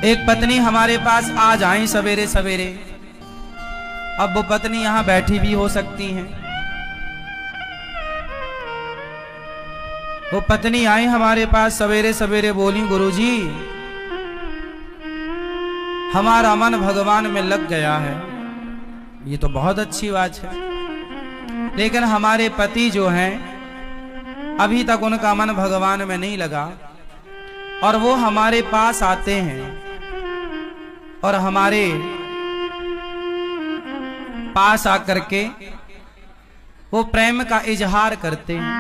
एक पत्नी हमारे पास आ जाए सवेरे सवेरे, अब वो पत्नी यहां बैठी भी हो सकती हैं। वो पत्नी आई हमारे पास सवेरे सवेरे, बोली गुरुजी हमारा मन भगवान में लग गया है। ये तो बहुत अच्छी बात है, लेकिन हमारे पति जो हैं अभी तक उनका मन भगवान में नहीं लगा, और वो हमारे पास आते हैं और हमारे पास आकर के वो प्रेम का इजहार करते हैं।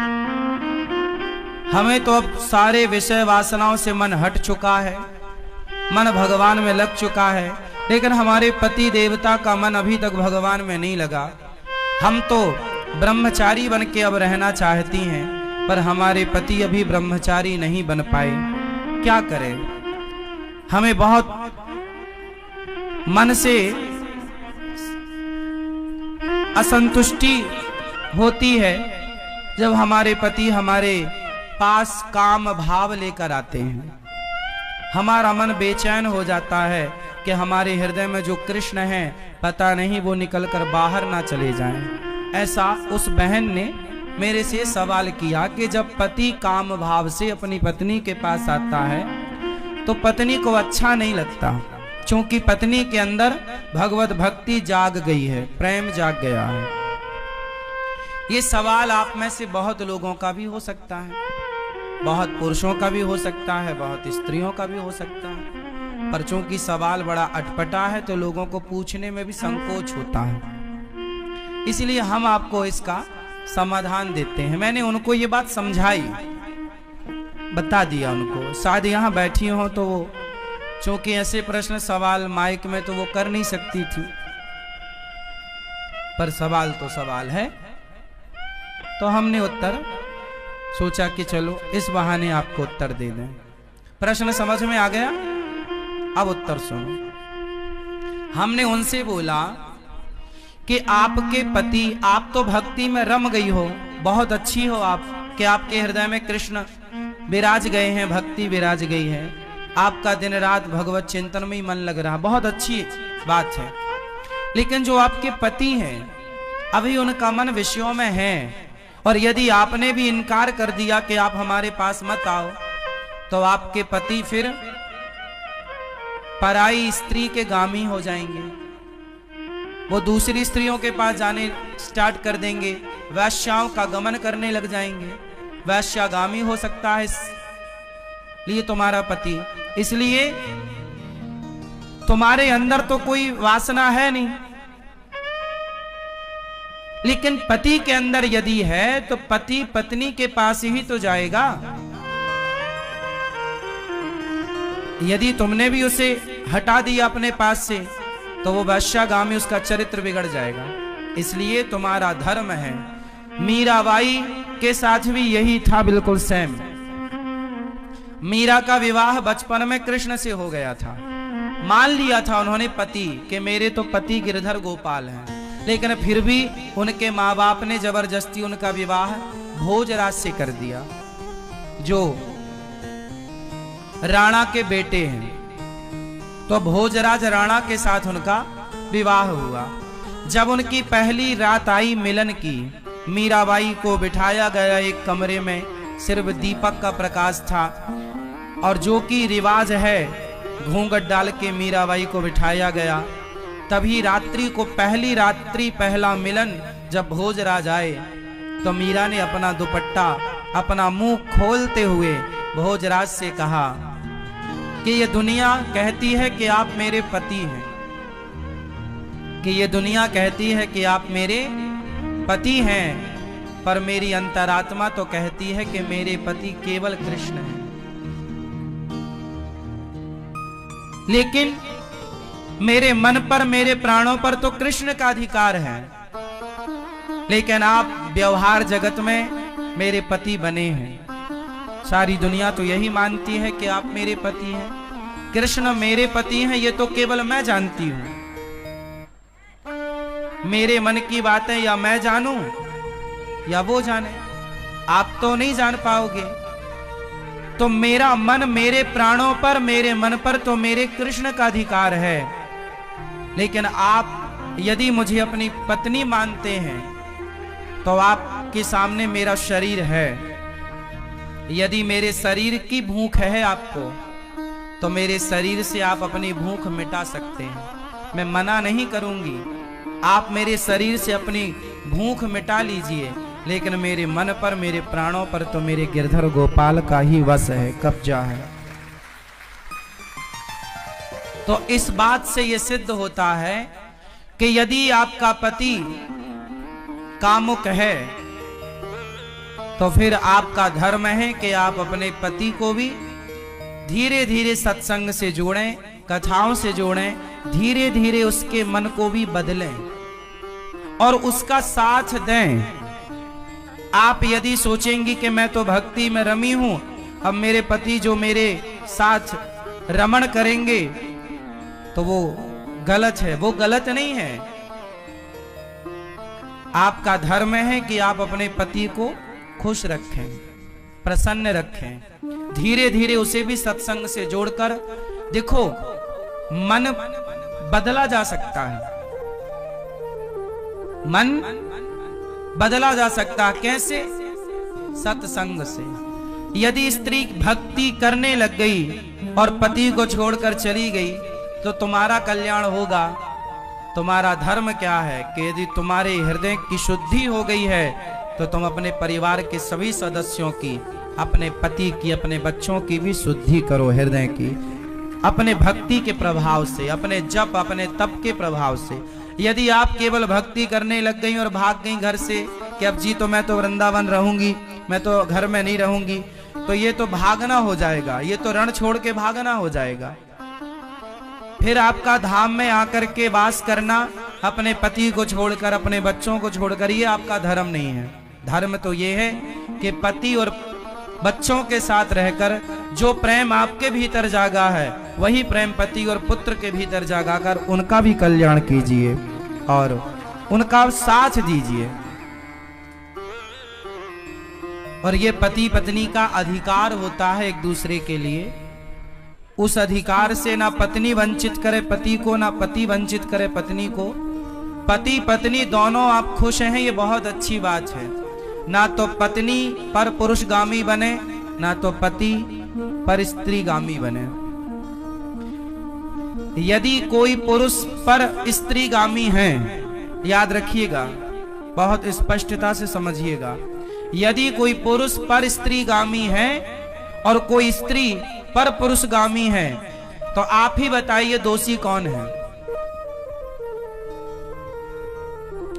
हमें तो अब सारे विषय वासनाओं से मन हट चुका है, मन भगवान में लग चुका है, लेकिन हमारे पति देवता का मन अभी तक भगवान में नहीं लगा। हम तो ब्रह्मचारी बन के अब रहना चाहती हैं, पर हमारे पति अभी ब्रह्मचारी नहीं बन पाए। क्या करें? हमें बहुत मन से असंतुष्टि होती है जब हमारे पति हमारे पास काम भाव लेकर आते हैं। हमारा मन बेचैन हो जाता है कि हमारे हृदय में जो कृष्ण है पता नहीं वो निकलकर बाहर ना चले जाएं। ऐसा उस बहन ने मेरे से सवाल किया कि जब पति काम भाव से अपनी पत्नी के पास आता है तो पत्नी को अच्छा नहीं लगता, क्योंकि पत्नी के अंदर भगवत भक्ति जाग गई है, प्रेम जाग गया है। ये सवाल आप में से बहुत लोगों का भी हो सकता है, बहुत पुरुषों का भी हो सकता है, बहुत स्त्रियों का भी हो सकता है, पर चूंकि सवाल बड़ा अटपटा है तो लोगों को पूछने में भी संकोच होता है, इसलिए हम आपको इसका समाधान देते हैं। मैंने उनको ये बात समझाई, बता दिया उनको, शायद यहाँ बैठी हो तो वो चूंकि ऐसे प्रश्न सवाल माइक में तो वो कर नहीं सकती थी, पर सवाल तो सवाल है, तो हमने उत्तर सोचा कि चलो इस बहाने आपको उत्तर दे दें। प्रश्न समझ में आ गया? अब उत्तर सुनो। हमने उनसे बोला कि आपके पति, आप तो भक्ति में रम गई हो, बहुत अच्छी हो आप, कि आपके हृदय में कृष्ण विराज गए हैं, भक्ति विराज गई है, आपका दिन रात भगवत चिंतन में ही मन लग रहा, बहुत अच्छी बात है। लेकिन जो आपके पति हैं अभी उनका मन विषयों में है, और यदि आपने भी इनकार कर दिया कि आप हमारे पास मत आओ, तो आपके पति फिर पराई स्त्री के गामी हो जाएंगे, वो दूसरी स्त्रियों के पास जाने स्टार्ट कर देंगे, वैश्याओं का गमन करने लग जाएंगे, वैश्यागामी हो सकता है इसलिए तुम्हारा पति। इसलिए तुम्हारे अंदर तो कोई वासना है नहीं, लेकिन पति के अंदर यदि है तो पति पत्नी के पास ही तो जाएगा। यदि तुमने भी उसे हटा दिया अपने पास से तो वो वैश्यागामी, उसका चरित्र बिगड़ जाएगा। इसलिए तुम्हारा धर्म है। मीराबाई के साथ भी यही था, बिल्कुल सेम। मीरा का विवाह बचपन में कृष्ण से हो गया था, मान लिया था उन्होंने पति कि मेरे तो पति गिरधर गोपाल हैं, लेकिन फिर भी उनके माँ बाप ने जबरदस्ती उनका विवाह भोजराज से कर दिया, जो राणा के बेटे हैं। तो भोजराज राणा के साथ उनका विवाह हुआ। जब उनकी पहली रात आई मिलन की, मीराबाई को बिठाया गया एक कमरे में, सिर्फ दीपक का प्रकाश था, और जो कि रिवाज है घूंघट डाल के मीराबाई को बिठाया गया। तभी रात्रि को, पहली रात्रि पहला मिलन जब भोजराज आए तो मीरा ने अपना दुपट्टा, अपना मुंह खोलते हुए भोजराज से कहा कि ये दुनिया कहती है कि आप मेरे पति हैं, कि ये दुनिया कहती है कि आप मेरे पति हैं, पर मेरी अंतरात्मा तो कहती है कि मेरे पति केवल कृष्ण हैं। लेकिन मेरे मन पर, मेरे प्राणों पर तो कृष्ण का अधिकार है, लेकिन आप व्यवहार जगत में मेरे पति बने हैं। सारी दुनिया तो यही मानती है कि आप मेरे पति हैं, कृष्ण मेरे पति हैं, ये तो केवल मैं जानती हूं। मेरे मन की बातें या मैं जानूं या वो जाने, आप तो नहीं जान पाओगे। तो मेरा मन, मेरे प्राणों पर, मेरे मन पर तो मेरे कृष्ण का अधिकार है। लेकिन आप यदि मुझे अपनी पत्नी मानते हैं तो आपके सामने मेरा शरीर है। यदि मेरे शरीर की भूख है आपको, तो मेरे शरीर से आप अपनी भूख मिटा सकते हैं। मैं मना नहीं करूंगी, आप मेरे शरीर से अपनी भूख मिटा लीजिए, लेकिन मेरे मन पर, मेरे प्राणों पर तो मेरे गिरधर गोपाल का ही वश है, कब्जा है। तो इस बात से यह सिद्ध होता है कि यदि आपका पति कामुक है तो फिर आपका धर्म है कि आप अपने पति को भी धीरे धीरे सत्संग से जोड़ें, कथाओं से जोड़ें, धीरे धीरे उसके मन को भी बदलें और उसका साथ दें। आप यदि सोचेंगी कि मैं तो भक्ति में रमी हूं, अब मेरे पति जो मेरे साथ रमण करेंगे, तो वो गलत है। वो गलत नहीं है। आपका धर्म है कि आप अपने पति को खुश रखें, प्रसन्न रखें, धीरे धीरे उसे भी सत्संग से जोड़कर। देखो, मन बदला जा सकता है, मन बदला जा सकता है। कैसे? सत्संग से। यदि स्त्री भक्ति करने लग गई और पति को छोड़कर चली गई तो तुम्हारा कल्याण होगा। तुम्हारा धर्म क्या है कि यदि तुम्हारे हृदय की शुद्धि हो गई है तो तुम अपने परिवार के सभी सदस्यों की, अपने पति की, अपने बच्चों की भी शुद्धि करो, हृदय की, अपने भक्ति के प्रभाव से, अपने जप, अपने तप के प्रभाव से। यदि आप केवल भक्ति करने लग गई और भाग गई घर से कि अब जी तो मैं तो वृंदावन रहूंगी, मैं तो घर में नहीं रहूंगी, तो ये तो भागना हो जाएगा, ये तो रण छोड़ के भागना हो जाएगा। फिर आपका धाम में आकर के वास करना, अपने पति को छोड़कर, अपने बच्चों को छोड़कर, ये आपका धर्म नहीं है। धर्म तो ये है कि पति और बच्चों के साथ रहकर जो प्रेम आपके भीतर जागा है, वही प्रेम पति और पुत्र के भीतर जागा कर उनका भी कल्याण कीजिए और उनका साथ दीजिए। और ये पति पत्नी का अधिकार होता है एक दूसरे के लिए। उस अधिकार से ना पत्नी वंचित करे पति को, ना पति वंचित करे पत्नी को। पति पत्नी दोनों आप खुश हैं, ये बहुत अच्छी बात है। ना तो पत्नी पर पुरुषगामी बने, ना तो पति पर स्त्रीगामी बने। यदि कोई पुरुष पर स्त्रीगामी है, याद रखिएगा, बहुत स्पष्टता से समझिएगा, यदि कोई पुरुष पर स्त्रीगामी है और कोई स्त्री पर पुरुषगामी है, तो आप ही बताइए दोषी कौन है?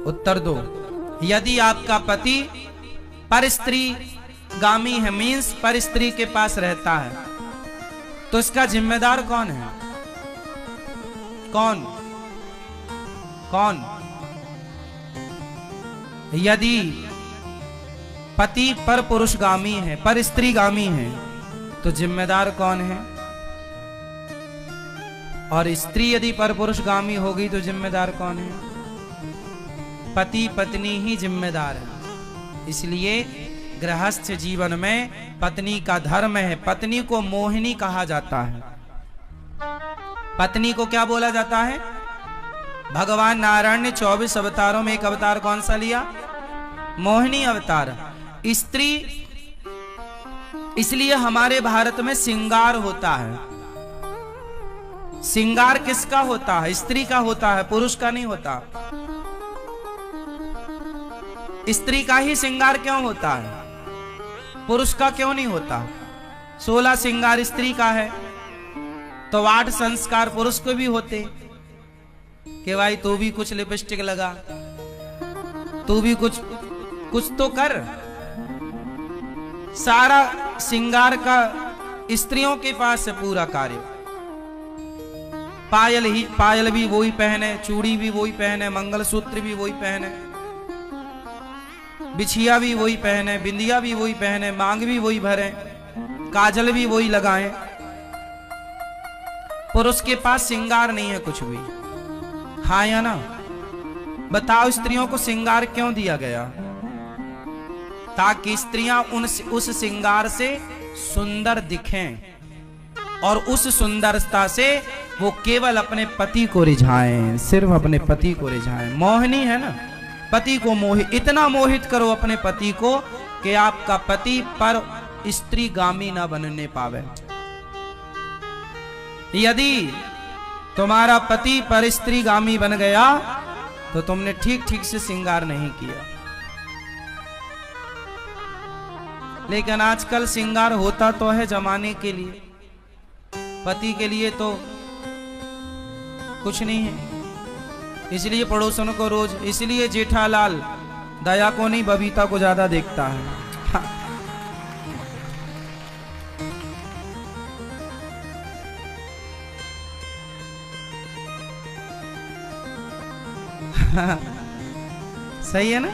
उत्तर दो। यदि आपका पति पर स्त्री गामी है, मीन्स पर स्त्री के पास रहता है, तो इसका जिम्मेदार कौन है? कौन? कौन? यदि पति पर पुरुषगामी है, पर स्त्रीगामी है, तो जिम्मेदार कौन है? और स्त्री यदि पर पुरुषगामी होगी तो जिम्मेदार कौन है? पति पत्नी ही जिम्मेदार है। इसलिए गृहस्थ जीवन में पत्नी का धर्म है। पत्नी को मोहिनी कहा जाता है। पत्नी को क्या बोला जाता है? भगवान नारायण ने 24 अवतारों में एक अवतार कौन सा लिया? मोहिनी अवतार। स्त्री, इसलिए हमारे भारत में श्रृंगार होता है। श्रृंगार किसका होता है? स्त्री का होता है, पुरुष का नहीं होता। स्त्री का ही श्रृंगार क्यों होता है? पुरुष का क्यों नहीं होता? 16 श्रृंगार स्त्री का है तो 8 संस्कार पुरुष को भी होते कि भाई तू भी कुछ लिपस्टिक लगा, तू भी कुछ तो कर। सारा श्रृंगार का स्त्रियों के पास है पूरा कार्य। पायल भी वही पहने, चूड़ी भी वही पहने, मंगलसूत्र भी वही पहने, बिछिया भी वही पहने, बिंदिया भी वही पहने, मांग भी वही भरे, काजल भी वही लगाएं। पुरुष के पास श्रृंगार नहीं है कुछ भी। हाँ या ना? बताओ, स्त्रियों को श्रृंगार क्यों दिया गया? ताकि स्त्रियां उस श्रृंगार से सुंदर दिखें और उस सुंदरता से वो केवल अपने पति को रिझाएं, सिर्फ अपने पति को रिझाएं। मोहिनी है ना, पति को इतना मोहित करो अपने पति को कि आपका पति पर स्त्रीगामी ना बनने पावे। यदि तुम्हारा पति पर स्त्रीगामी बन गया तो तुमने ठीक ठीक से श्रृंगार नहीं किया। लेकिन आजकल श्रृंगार होता तो है जमाने के लिए, पति के लिए तो कुछ नहीं है। इसलिए पड़ोसन को रोज, इसलिए जेठालाल दया को नहीं बबीता को ज्यादा देखता है। सही है ना?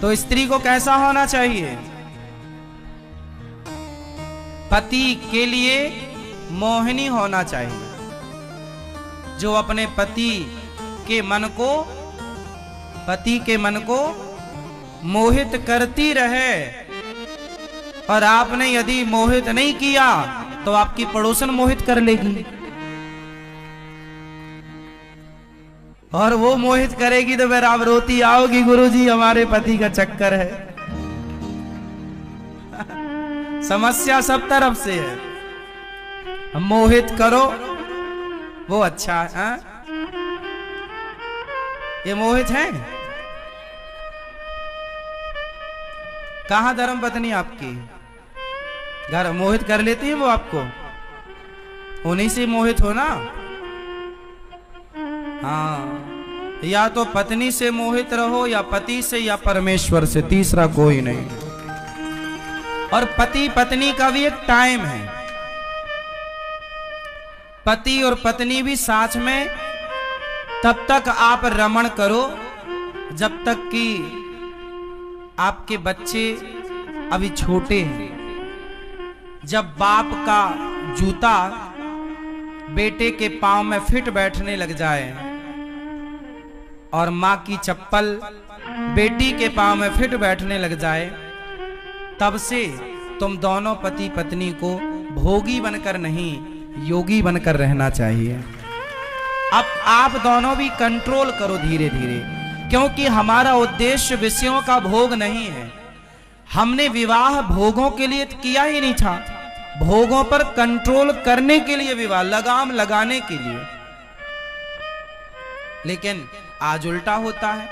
तो स्त्री को कैसा होना चाहिए? पति के लिए मोहिनी होना चाहिए, जो अपने पति के मन को मोहित करती रहे। और आपने यदि मोहित नहीं किया तो आपकी पड़ोसन मोहित कर लेगी, और वो मोहित करेगी तो फिर आप रोती आओगी, गुरुजी हमारे पति का चक्कर है। समस्या सब तरफ से है। मोहित करो वो अच्छा है। ये मोहित है। कहां धर्म पत्नी आपकी? घर मोहित कर लेती है वो आपको, उन्हीं से मोहित हो ना। हाँ, या तो पत्नी से मोहित रहो, या पति से, या परमेश्वर से, तीसरा कोई नहीं। और पति पत्नी का भी एक टाइम है। पति और पत्नी भी साथ में तब तक आप रमण करो जब तक कि आपके बच्चे अभी छोटे हैं। जब बाप का जूता बेटे के पांव में फिट बैठने लग जाए और माँ की चप्पल बेटी के पांव में फिट बैठने लग जाए, तब से तुम दोनों पति पत्नी को भोगी बनकर नहीं, योगी बनकर रहना चाहिए। अब आप दोनों भी कंट्रोल करो धीरे धीरे, क्योंकि हमारा उद्देश्य विषयों का भोग नहीं है। हमने विवाह भोगों के लिए किया ही नहीं था, भोगों पर कंट्रोल करने के लिए विवाह, लगाम लगाने के लिए। लेकिन आज उल्टा होता है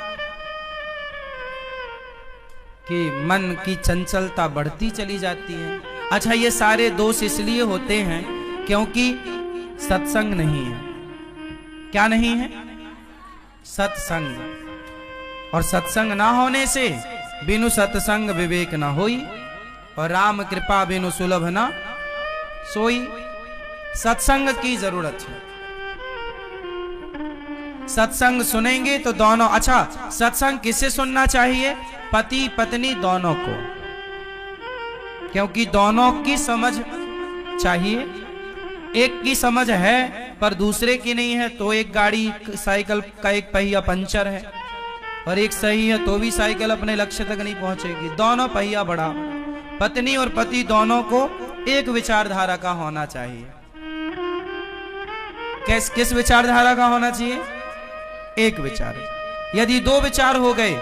कि मन की चंचलता बढ़ती चली जाती है। अच्छा, ये सारे दोष इसलिए होते हैं क्योंकि सत्संग नहीं है। क्या नहीं है? सत्संग। और सत्संग ना होने से बिनु सत्संग विवेक ना होई, और राम कृपा बिनु सुलभ ना सोई। सत्संग की जरूरत है। सत्संग सुनेंगे तो दोनों, अच्छा सत्संग किससे सुनना चाहिए? पति पत्नी दोनों को, क्योंकि दोनों की समझ चाहिए। एक की समझ है पर दूसरे की नहीं है, तो एक गाड़ी साइकिल का एक पहिया पंचर है, और एक सही है तो भी साइकिल अपने लक्ष्य तक नहीं पहुंचेगी। दोनों पहिया बड़ा। पत्नी और पति दोनों को एक विचारधारा का होना चाहिए। किस विचारधारा का होना चाहिए? एक विचार। यदि दो विचार हो गए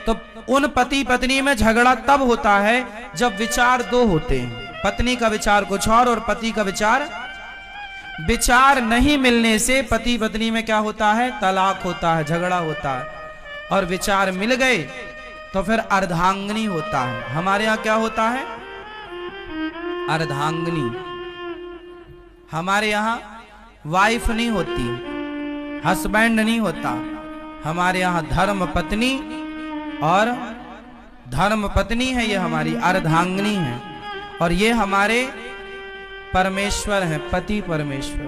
तो उन पति पत्नी में झगड़ा तब होता है जब विचार दो होते हैं। पत्नी का विचार कुछ और पति का विचार नहीं मिलने से पति पत्नी में क्या होता है? तलाक होता है, झगड़ा होता है। और विचार मिल गए तो फिर अर्धांगिनी होता है। हमारे यहाँ क्या होता है? अर्धांगिनी। हमारे यहाँ वाइफ नहीं होती, हस्बैंड नहीं होता। हमारे यहाँ धर्म पत्नी, और धर्म पत्नी है ये हमारी, अर्धांगिनी है। और ये हमारे परमेश्वर हैं, पति परमेश्वर।